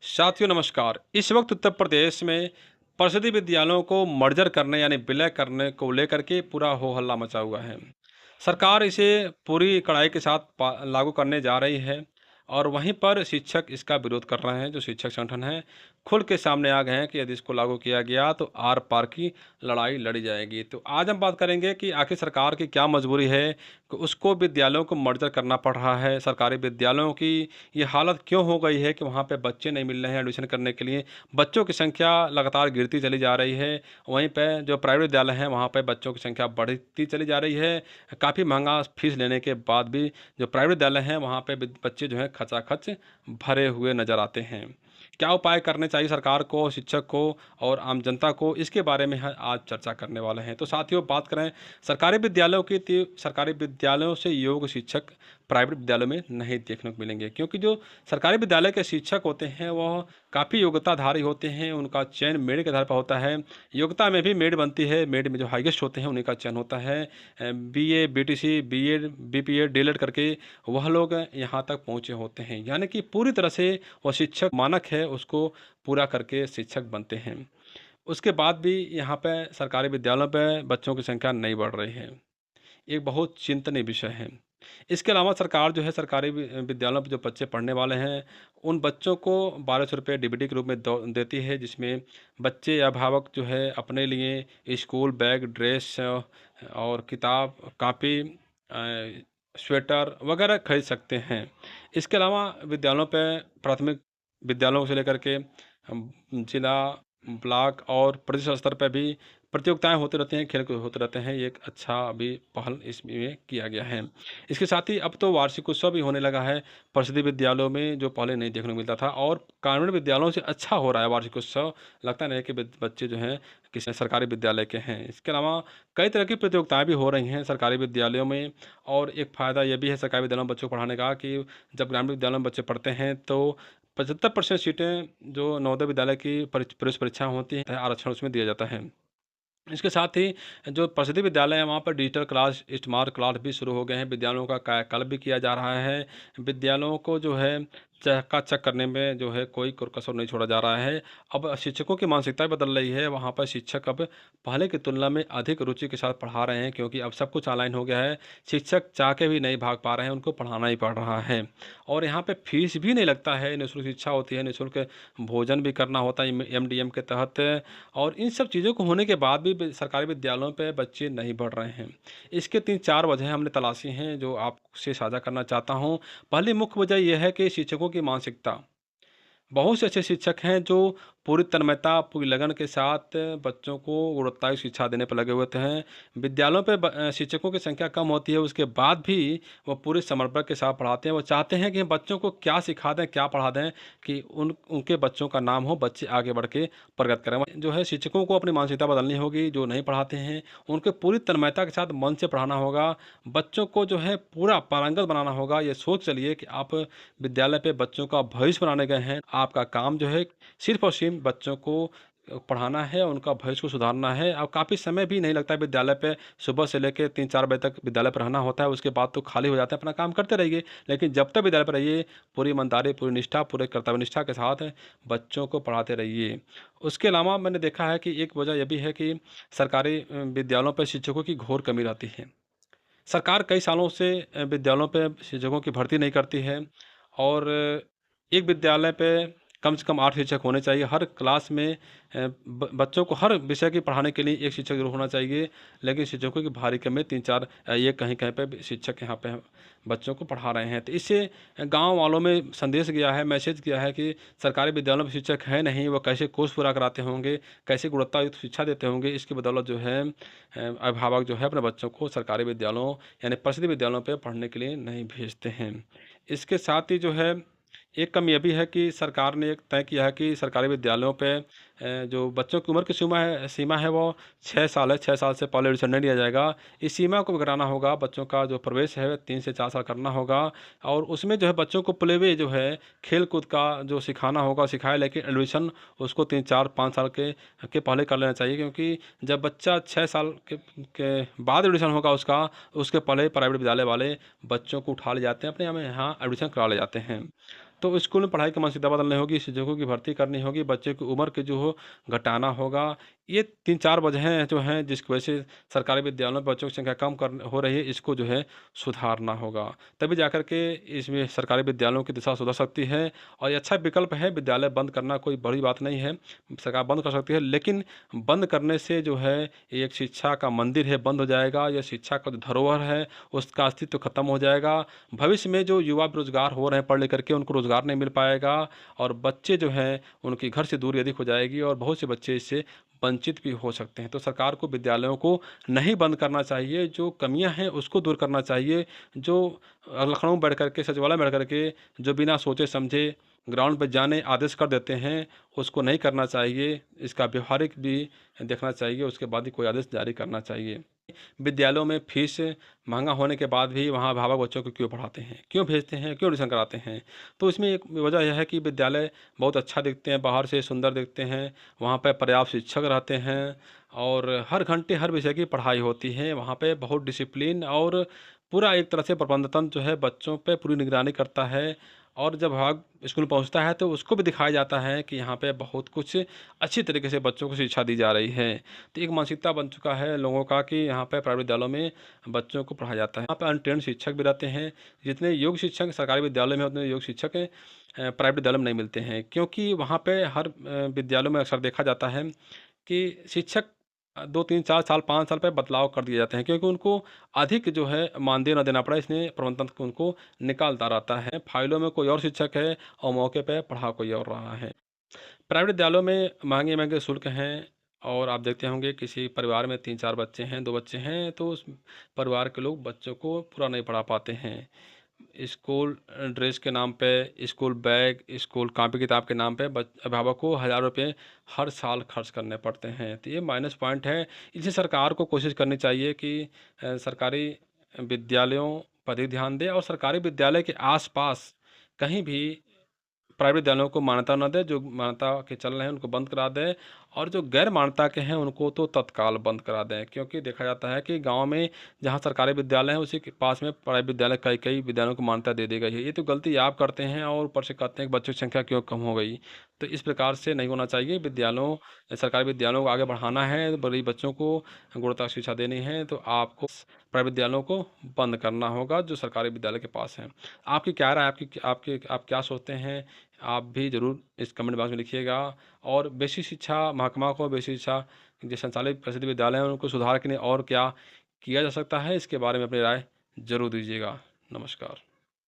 साथियों नमस्कार। इस वक्त उत्तर प्रदेश में परिषदीय विद्यालयों को मर्जर करने यानी विलय करने को लेकर के पूरा हो हल्ला मचा हुआ है। सरकार इसे पूरी कड़ाई के साथ लागू करने जा रही है और वहीं पर शिक्षक इसका विरोध कर रहे हैं। जो शिक्षक संगठन हैं खुल के सामने आ गए हैं कि यदि इसको लागू किया गया तो आर पार की लड़ाई लड़ी जाएगी। तो आज हम बात करेंगे कि आखिर सरकार की क्या मजबूरी है कि उसको विद्यालयों को मर्जर करना पड़ रहा है। सरकारी विद्यालयों की ये हालत क्यों हो गई है कि वहाँ पे बच्चे नहीं मिल रहे हैं एडमिशन करने के लिए। बच्चों की संख्या लगातार गिरती चली जा रही है। वहीं पे जो प्राइवेट विद्यालय हैं वहाँ पे बच्चों की संख्या बढ़ती चली जा रही है। काफ़ी महंगा फीस लेने के बाद भी जो प्राइवेट विद्यालय हैं वहाँ पे बच्चे जो हैं खचाखच भरे हुए नज़र आते हैं। क्या उपाय करने चाहिए सरकार को, शिक्षक को और आम जनता को, इसके बारे में हम आज चर्चा करने वाले हैं। तो साथियों बात करें सरकारी विद्यालयों की, तो सरकारी विद्यालयों से योग्य शिक्षक प्राइवेट विद्यालयों में नहीं देखने को मिलेंगे, क्योंकि जो सरकारी विद्यालय के शिक्षक होते हैं वह काफ़ी योग्यताधारी होते हैं। उनका चयन मेरिट के आधार पर होता है। योग्यता में भी मेरिट बनती है। मेरिट में जो हाईएस्ट होते हैं उन्हीं का चयन होता है। BA, BTC, BEd, BPEd, DElEd करके वह लोग यहाँ तक पहुँचे होते हैं। यानी कि पूरी तरह से वह शिक्षक मानक है उसको पूरा करके शिक्षक बनते हैं। उसके बाद भी यहाँ पे सरकारी विद्यालयों पे बच्चों की संख्या नहीं बढ़ रही है। एक बहुत चिंतनीय विषय है। इसके अलावा सरकार जो है सरकारी विद्यालयों में जो बच्चे पढ़ने वाले हैं उन बच्चों को 1200 रुपये डीबीटी के रूप में देती है, जिसमें बच्चे या अभिभावक जो है अपने लिए स्कूल बैग, ड्रेस और किताब, कापी, स्वेटर वगैरह खरीद सकते हैं। इसके अलावा विद्यालयों पे प्राथमिक विद्यालयों से लेकर के जिला, ब्लॉक और प्रदेश स्तर पर भी प्रतियोगिताएं होती रहती हैं, खेल कूद होते रहते हैं। ये एक अच्छा अभी पहल इसमें किया गया है। इसके साथ ही अब तो वार्षिक उत्सव भी होने लगा है परिषदीय विद्यालयों में, जो पहले नहीं देखने को मिलता था, और ग्रामीण विद्यालयों से अच्छा हो रहा है वार्षिक उत्सव। लगता नहीं है कि बच्चे जो हैं किसी सरकारी विद्यालय के हैं। इसके अलावा कई तरह की प्रतियोगिताएं भी हो रही हैं सरकारी विद्यालयों में। और एक फ़ायदा ये भी है सरकारी विद्यालयों में बच्चों को पढ़ाने का कि जब ग्रामीण विद्यालयों में बच्चे पढ़ते हैं तो 75% सीटें जो नवोदय विद्यालय की प्रवेश परीक्षा होती है आरक्षण उसमें दिया जाता है। इसके साथ ही जो परिषदीय विद्यालय है वहाँ पर डिजिटल क्लास, स्मार्ट क्लास भी शुरू हो गए हैं। विद्यालयों का कायाकल्प भी किया जा रहा है। विद्यालयों को जो है चकाचक करने में जो है कोई कसर नहीं छोड़ा जा रहा है। अब शिक्षकों की मानसिकता भी बदल रही है। वहाँ पर शिक्षक अब पहले की तुलना में अधिक रुचि के साथ पढ़ा रहे हैं, क्योंकि अब सब कुछ ऑनलाइन हो गया है। शिक्षक चाह के भी नहीं भाग पा रहे हैं, उनको पढ़ाना ही पड़ रहा है। और यहाँ पे फीस भी नहीं लगता है, निःशुल्क शिक्षा होती है, निःशुल्क भोजन भी करना होता है एमडीएम के तहत। और इन सब चीज़ों को होने के बाद भी सरकारी विद्यालयों पे बच्चे नहीं बढ़ रहे हैं। इसके 3-4 वजह हमने तलाशी हैं जो आपसे साझा करना चाहता हूँ। पहली मुख्य वजह यह है कि शिक्षकों की मानसिकता। बहुत से अच्छे शिक्षक हैं जो पूरी तन्मयता, पूरी लगन के साथ बच्चों को गुणवत्तायुक्त शिक्षा देने पर लगे हुए हैं। विद्यालयों पे शिक्षकों की संख्या कम होती है, उसके बाद भी वो पूरे समर्पण के साथ पढ़ाते हैं। वो चाहते हैं कि हम बच्चों को क्या सिखा दें, क्या पढ़ा दें कि उनके बच्चों का नाम हो, बच्चे आगे बढ़ के प्रगति करें। जो है शिक्षकों को अपनी मानसिकता बदलनी होगी। जो नहीं पढ़ाते हैं उनको पूरी तन्मयता के साथ मन से पढ़ाना होगा। बच्चों को जो है पूरा पारंगत बनाना होगा। ये सोच चलिए कि आप विद्यालय पे बच्चों का भविष्य बनाने गए हैं। आपका काम जो है सिर्फ़ और सिर्फ़ बच्चों को पढ़ाना है, उनका भविष्य को सुधारना है। और काफ़ी समय भी नहीं लगता है विद्यालय पे। सुबह से लेके 3-4 बजे तक विद्यालय पर रहना होता है, उसके बाद तो खाली हो जाता है। अपना काम करते रहिए, लेकिन जब तक विद्यालय पर रहिए पूरी ईमानदारी, पूरी निष्ठा, पूरे कर्तव्यनिष्ठा के साथ बच्चों को पढ़ाते रहिए। उसके अलावा मैंने देखा है कि एक वजह ये भी है कि सरकारी विद्यालयों पे शिक्षकों की घोर कमी रहती है। सरकार कई सालों से विद्यालयों पे शिक्षकों की भर्ती नहीं करती है। और एक विद्यालय पे कम से कम 8 शिक्षक होने चाहिए। हर क्लास में बच्चों को हर विषय की पढ़ाने के लिए एक शिक्षक ज़रूर होना चाहिए। लेकिन शिक्षकों की भारी कमी, 3-4 ये कहीं-कहीं पे भी शिक्षक यहाँ पे बच्चों को पढ़ा रहे हैं। तो इससे गाँव वालों में संदेश गया है, मैसेज गया है कि सरकारी विद्यालयों में शिक्षक है नहीं, वो कैसे कोर्स पूरा कराते होंगे, कैसे गुणवत्तायुक्त शिक्षा देते होंगे। इसकी बदौलत जो है अभिभावक जो है अपने बच्चों को सरकारी विद्यालयों यानी परिषदीय विद्यालयों पे पढ़ने के लिए नहीं भेजते हैं। इसके साथ ही जो है एक कमी ये भी है कि सरकार ने एक तय किया है कि सरकारी विद्यालयों पे जो बच्चों की उम्र की सीमा है वो 6 साल है। 6 साल से पहले एडमिशन नहीं लिया जाएगा। इस सीमा को कराना होगा। बच्चों का जो प्रवेश है 3 से 4 साल करना होगा। और उसमें जो है बच्चों को प्ले वे जो है खेल कूद का जो सिखाना होगा सिखाए, लेकिन एडमिशन उसको 3-4-5 साल के पहले कर लेना चाहिए, क्योंकि जब बच्चा 6 साल के बाद एडमिशन होगा उसके पहले प्राइवेट विद्यालय वाले बच्चों को उठा ले जाते हैं, अपने यहाँ एडमिशन करा ले जाते हैं। तो स्कूल में पढ़ाई की मानसिकता बदलनी होगी, शिक्षकों की भर्ती करनी होगी, बच्चे की उम्र के जो हो घटाना होगा। ये 3-4 वजहें जो हैं जिसकी वजह से सरकारी विद्यालयों में बच्चों की संख्या कम कर हो रही है, इसको जो है सुधारना होगा। तभी जाकर के इसमें सरकारी विद्यालयों की दिशा सुधर सकती है और ये अच्छा विकल्प है। विद्यालय बंद करना कोई बड़ी बात नहीं है, सरकार बंद कर सकती है, लेकिन बंद करने से जो है ये एक शिक्षा का मंदिर है बंद हो जाएगा, या शिक्षा का जो धरोहर है उसका अस्तित्व खत्म हो जाएगा। भविष्य में जो युवा बेरोजगार हो रहे हैं पढ़ लिख करके, उनको रोजगार नहीं मिल पाएगा और बच्चे जो हैं उनकी घर से दूरी अधिक हो जाएगी और बहुत से बच्चे इससे वंचित भी हो सकते हैं। तो सरकार को विद्यालयों को नहीं बंद करना चाहिए, जो कमियां हैं उसको दूर करना चाहिए। जो लखनऊ में बैठ करके, सचिवालय में बैठ करके जो बिना सोचे समझे ग्राउंड पर जाने आदेश कर देते हैं, उसको नहीं करना चाहिए। इसका व्यवहारिक भी देखना चाहिए, उसके बाद ही कोई आदेश जारी करना चाहिए। विद्यालयों में फीस महंगा होने के बाद भी वहाँ अभिभावक बच्चों को क्यों पढ़ाते हैं, क्यों भेजते हैं, क्यों एडमिशन कराते हैं? तो इसमें एक वजह यह है कि विद्यालय बहुत अच्छा दिखते हैं, बाहर से सुंदर दिखते हैं, वहाँ पे पर्याप्त शिक्षक रहते हैं और हर घंटे हर विषय की पढ़ाई होती है। वहाँ पे बहुत डिसिप्लिन और पूरा एक तरह से प्रबंध तंत्र जो है बच्चों पे पूरी निगरानी करता है। और जब भाग स्कूल पहुंचता है तो उसको भी दिखाया जाता है कि यहाँ पे बहुत कुछ अच्छी तरीके से बच्चों को शिक्षा दी जा रही है। तो एक मानसिकता बन चुका है लोगों का कि यहाँ पे प्राइवेट विद्यालयों में बच्चों को पढ़ाया जाता है। यहाँ पे अनट्रेंड शिक्षक भी रहते हैं। जितने योग्य शिक्षक सरकारी विद्यालय में उतने योग्य शिक्षक प्राइवेट विद्यालय में नहीं मिलते हैं, क्योंकि वहाँ पे हर विद्यालयों में अक्सर देखा जाता है कि शिक्षक 2, 3, 4 साल, 5 साल पे बदलाव कर दिए जाते हैं, क्योंकि उनको अधिक जो है मानदेय ना देना पड़ा, इसलिए प्रबंधन को उनको निकालता रहता है। फाइलों में कोई और शिक्षक है और मौके पे पढ़ा कोई और रहा है। प्राइवेट विद्यालयों में महंगे-महंगे शुल्क हैं और आप देखते होंगे किसी परिवार में 3-4 बच्चे हैं, 2 बच्चे हैं, तो उस परिवार के लोग बच्चों को पूरा नहीं पढ़ा पाते हैं। स्कूल ड्रेस के नाम पे, स्कूल बैग, स्कूल कॉपी-किताब के नाम पे अभिभावक को हज़ारों रुपए हर साल खर्च करने पड़ते हैं। तो ये माइनस पॉइंट है। इसलिए सरकार को कोशिश करनी चाहिए कि सरकारी विद्यालयों पर अधिक ध्यान दें और सरकारी विद्यालय के आस-पास कहीं भी प्राइवेट विद्यालयों को मान्यता ना दें। जो मान्यता के चल रहे हैं उनको बंद करा दें और जो गैर मान्यता के हैं उनको तो तत्काल बंद करा दें, क्योंकि देखा जाता है कि गांव में जहां सरकारी विद्यालय है उसी के पास में प्राइवेट विद्यालय कई कई विद्यालयों को मान्यता दे दी गई है। ये तो गलती आप करते हैं और ऊपर से कहते हैं कि बच्चों की संख्या क्यों कम हो गई। तो इस प्रकार से नहीं होना चाहिए। सरकारी विद्यालयों को आगे बढ़ाना है, बड़ी बच्चों को गुणवत्ता शिक्षा देनी है, तो आपको प्राइवेट विद्यालयों को बंद करना होगा जो सरकारी विद्यालय के पास हैं। आपकी क्या राय, आप क्या सोचते हैं? आप भी ज़रूर इस कमेंट बॉक्स में लिखिएगा और बेसिक शिक्षा महकमा को, बेसिक शिक्षा जो संचालित प्रसिद्ध विद्यालय हैं उनको सुधार के लिए और क्या किया जा सकता है, इसके बारे में अपनी राय ज़रूर दीजिएगा। नमस्कार।